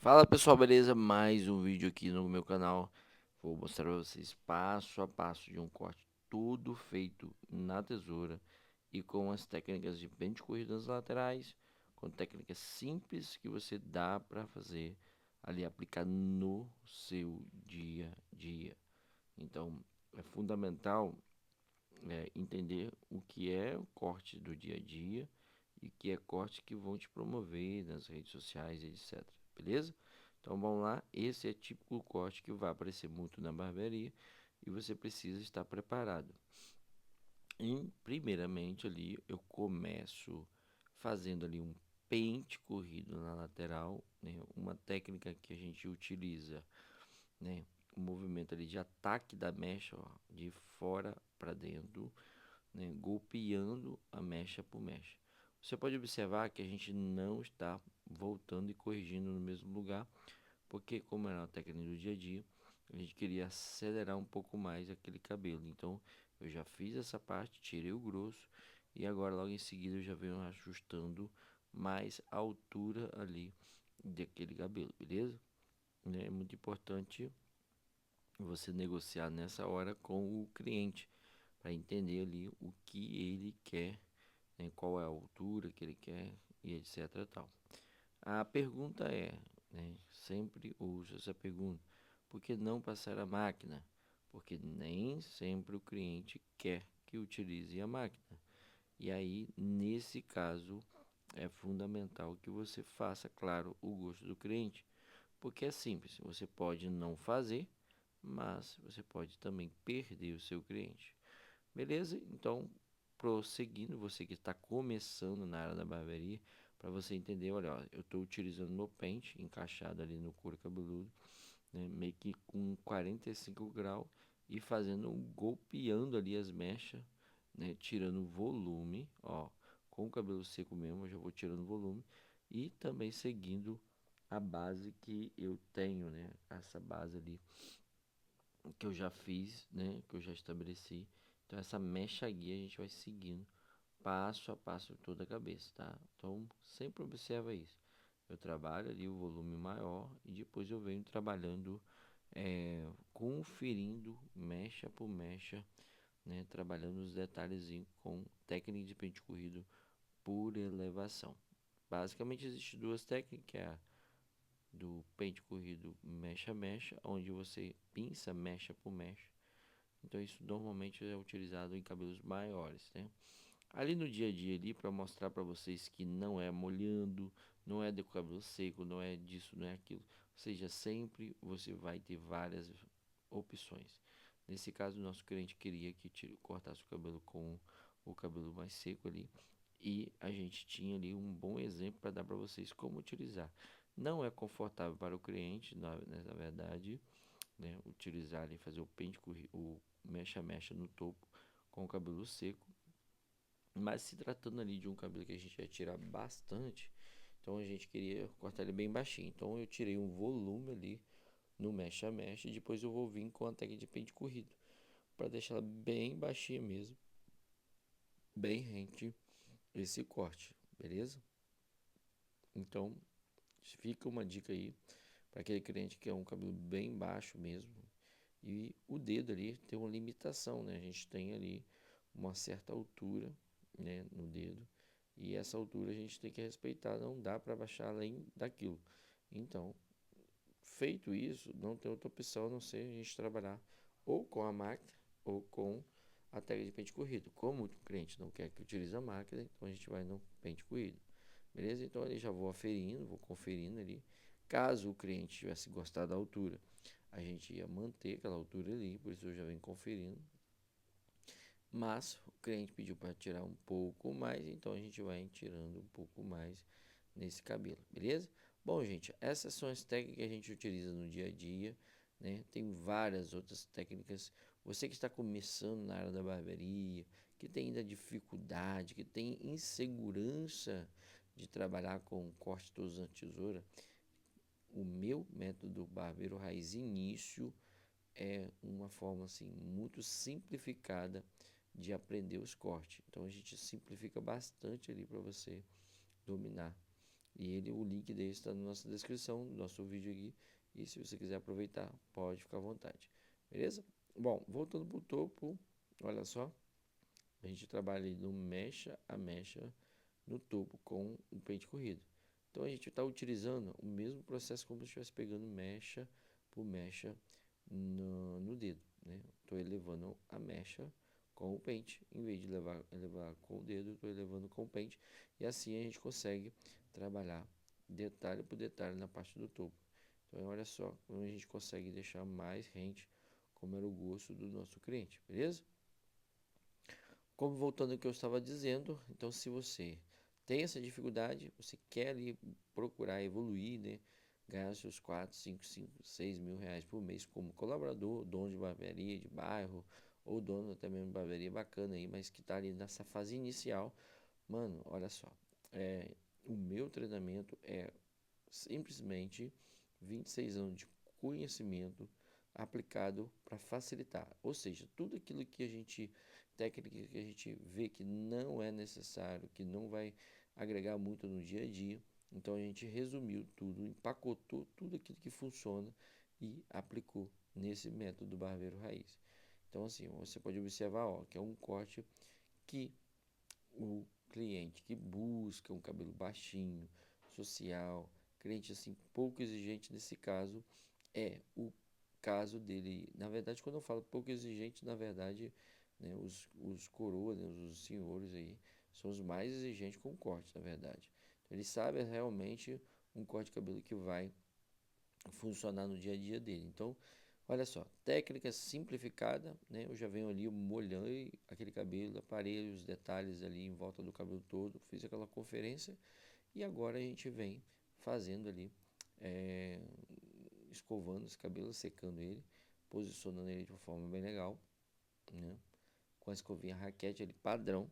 Fala pessoal, beleza? Mais um vídeo aqui no meu canal. Vou mostrar para vocês passo a passo de um corte tudo feito na tesoura e com as técnicas de pente corrido nas laterais, com técnicas simples que você dá para fazer ali aplicar no seu dia a dia. Então é fundamental entender o que é o corte do dia a dia e que é corte que vão te promover nas redes sociais, etc. Beleza? Então vamos lá, esse é típico corte que vai aparecer muito na barbearia e você precisa estar preparado. Primeiramente ali eu começo fazendo ali um pente corrido na lateral, né? Uma técnica que a gente utiliza, né? O movimento ali de ataque da mecha, ó, de fora para dentro, né, golpeando a mecha por mecha. Você pode observar que a gente não está voltando e corrigindo no mesmo lugar, porque como era uma técnica do dia a dia, a gente queria acelerar um pouco mais aquele cabelo. Então eu já fiz essa parte, tirei o grosso e agora logo em seguida eu já venho ajustando mais a altura ali daquele cabelo, beleza? Né, é muito importante você negociar nessa hora com o cliente para entender ali o que ele quer, né, qual é a altura que ele quer e etc. Tal. A pergunta é, né, sempre uso essa pergunta, por que não passar a máquina? Porque nem sempre o cliente quer que utilize a máquina. E aí, nesse caso, é fundamental que você faça, claro, o gosto do cliente. Porque é simples, você pode não fazer, mas você pode também perder o seu cliente. Beleza? Então, prosseguindo, você que está começando na área da barbearia, para você entender, olha, ó, eu estou utilizando meu pente encaixado ali no couro cabeludo, né, meio que com 45 graus e fazendo golpeando ali as mechas, né, tirando volume, ó, com o cabelo seco mesmo, eu já vou tirando volume e também seguindo a base que eu tenho, né, essa base ali que eu já fiz, né, que eu já estabeleci. Então essa mecha guia a gente vai seguindo passo a passo toda a cabeça, tá? Então sempre observa isso. Eu trabalho ali o volume maior e depois eu venho trabalhando, conferindo mecha por mecha, né, trabalhando os detalhes com técnica de pente corrido por elevação. Basicamente existem duas técnicas, que é a do pente corrido mecha a mecha, onde você pinça mecha por mecha. Então isso normalmente é utilizado em cabelos maiores, né? Ali no dia a dia ali para mostrar para vocês que não é molhando, não é de cabelo seco, não é disso, não é aquilo. Ou seja, sempre você vai ter várias opções. Nesse caso, o nosso cliente queria que cortasse o cabelo com o cabelo mais seco ali. E a gente tinha ali um bom exemplo para dar para vocês como utilizar. Não é confortável para o cliente, na verdade, né, utilizar e fazer o pente, o mecha-mecha no topo com o cabelo seco. Mas se tratando ali de um cabelo que a gente ia tirar bastante, então a gente queria cortar ele bem baixinho. Então eu tirei um volume ali no mecha-mecha e depois eu vou vir com a técnica de pente corrido para deixar ela bem baixinha mesmo, bem rente esse corte, beleza? Então fica uma dica aí para aquele cliente que é um cabelo bem baixo mesmo. E o dedo ali tem uma limitação, né? A gente tem ali uma certa altura, né, no dedo. E essa altura a gente tem que respeitar, não dá para baixar além daquilo. Então, feito isso, não tem outra opção a não ser a gente trabalhar ou com a máquina ou com a técnica de pente corrido. Como o cliente não quer que utilize a máquina, então a gente vai no pente corrido. Beleza? Então ali já vou aferindo, vou conferindo ali. Caso o cliente tivesse gostado da altura, a gente ia manter aquela altura ali, por isso eu já venho conferindo. Mas o cliente pediu para tirar um pouco mais, então a gente vai tirando um pouco mais nesse cabelo, beleza? Bom, gente, essas são as técnicas que a gente utiliza no dia a dia, né? Tem várias outras técnicas. Você que está começando na área da barbearia, que tem ainda dificuldade, que tem insegurança de trabalhar com corte usando tesoura, o meu método barbeiro raiz início é uma forma assim muito simplificada de aprender os cortes. Então a gente simplifica bastante ali para você dominar o link dele está na nossa descrição do nosso vídeo aqui. E se você quiser aproveitar, pode ficar à vontade. Beleza? Bom, voltando para o topo, olha só. A gente trabalha ali no mecha a mecha no topo com o pente corrido. Então a gente está utilizando o mesmo processo como se estivesse pegando mecha por mecha no dedo, né? Estou elevando a mecha com o pente, em vez de elevar com o dedo, estou elevando com o pente, e assim a gente consegue trabalhar detalhe por detalhe na parte do topo. Então olha só como a gente consegue deixar mais rente, como era o gosto do nosso cliente, beleza? Como voltando ao que eu estava dizendo, então se você tem essa dificuldade, você quer ali procurar evoluir, né? Ganhar seus 4, 5, 6 mil reais por mês como colaborador, dono de barbearia de bairro, ou dono também de uma barbearia bacana aí, mas que está ali nessa fase inicial, mano, olha só, o meu treinamento é simplesmente 26 anos de conhecimento aplicado para facilitar. Ou seja, tudo aquilo que a gente, técnica que a gente vê que não é necessário, que não vai agregar muito no dia a dia, então a gente resumiu tudo, empacotou tudo aquilo que funciona e aplicou nesse método barbeiro raiz. Então assim, você pode observar, ó, que é um corte que o cliente que busca um cabelo baixinho, social, cliente assim pouco exigente nesse caso é o caso dele. Na verdade, quando eu falo pouco exigente, na verdade, né, os coroas, né, os senhores aí, são os mais exigentes com o corte, na verdade. Então, ele sabe realmente um corte de cabelo que vai funcionar no dia a dia dele. Então, olha só, técnica simplificada, né? Eu já venho ali molhando aquele cabelo, aparelho, os detalhes ali em volta do cabelo todo, fiz aquela conferência e agora a gente vem fazendo ali, é, escovando esse cabelo, secando ele, posicionando ele de uma forma bem legal, né? Com a escovinha raquete ali padrão,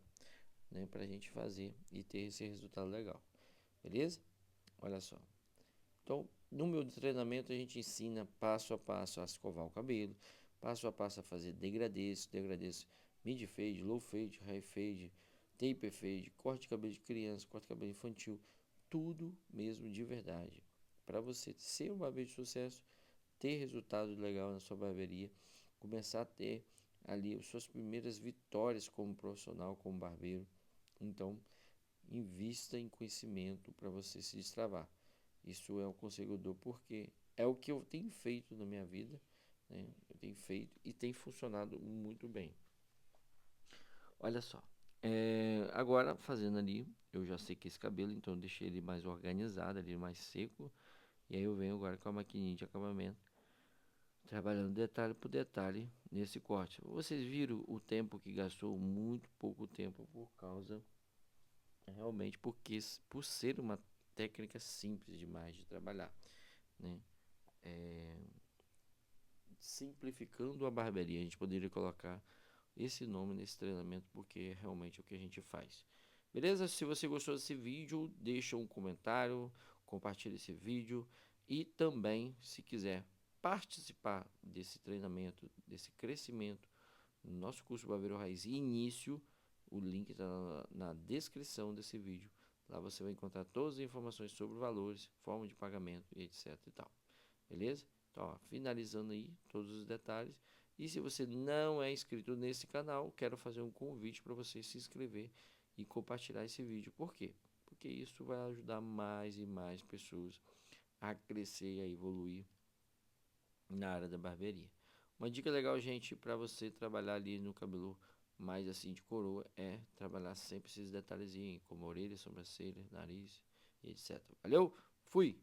né? Pra gente fazer e ter esse resultado legal, beleza? Olha só. Então, no meu treinamento a gente ensina passo a passo a escovar o cabelo, passo a passo a fazer degradês, mid fade, low fade, high fade, taper fade, corte de cabelo de criança, corte de cabelo infantil, tudo mesmo de verdade. Para você ser um barbeiro de sucesso, ter resultado legal na sua barbearia, começar a ter ali as suas primeiras vitórias como profissional, como barbeiro. Então, invista em conhecimento para você se destravar. Isso é um conselho que eu dou porque é o que eu tenho feito na minha vida, né? Eu tenho feito e tem funcionado muito bem. Olha só, agora fazendo ali, eu já sequei esse cabelo, então eu deixei ele mais organizado, ali mais seco. E aí eu venho agora com a maquininha de acabamento, trabalhando detalhe por detalhe nesse corte. Vocês viram o tempo que gastou? Muito pouco tempo por causa, realmente, porque por ser uma técnica simples demais de trabalhar, né? Simplificando a barbearia, a gente poderia colocar esse nome nesse treinamento porque é realmente o que a gente faz. Beleza? Se você gostou desse vídeo, deixa um comentário, compartilha esse vídeo e também, se quiser participar desse treinamento, desse crescimento no nosso curso Barbeiro Raiz Início, o link está na descrição desse vídeo. Lá você vai encontrar todas as informações sobre valores, forma de pagamento e etc e tal. Beleza? Então, ó, finalizando aí todos os detalhes. E se você não é inscrito nesse canal, quero fazer um convite para você se inscrever e compartilhar esse vídeo. Por quê? Porque isso vai ajudar mais e mais pessoas a crescer e a evoluir na área da barbearia. Uma dica legal, gente, para você trabalhar ali no cabelo mais assim de coroa é trabalhar sempre esses detalhezinhos, como orelha, sobrancelha, nariz e etc. Valeu? Fui!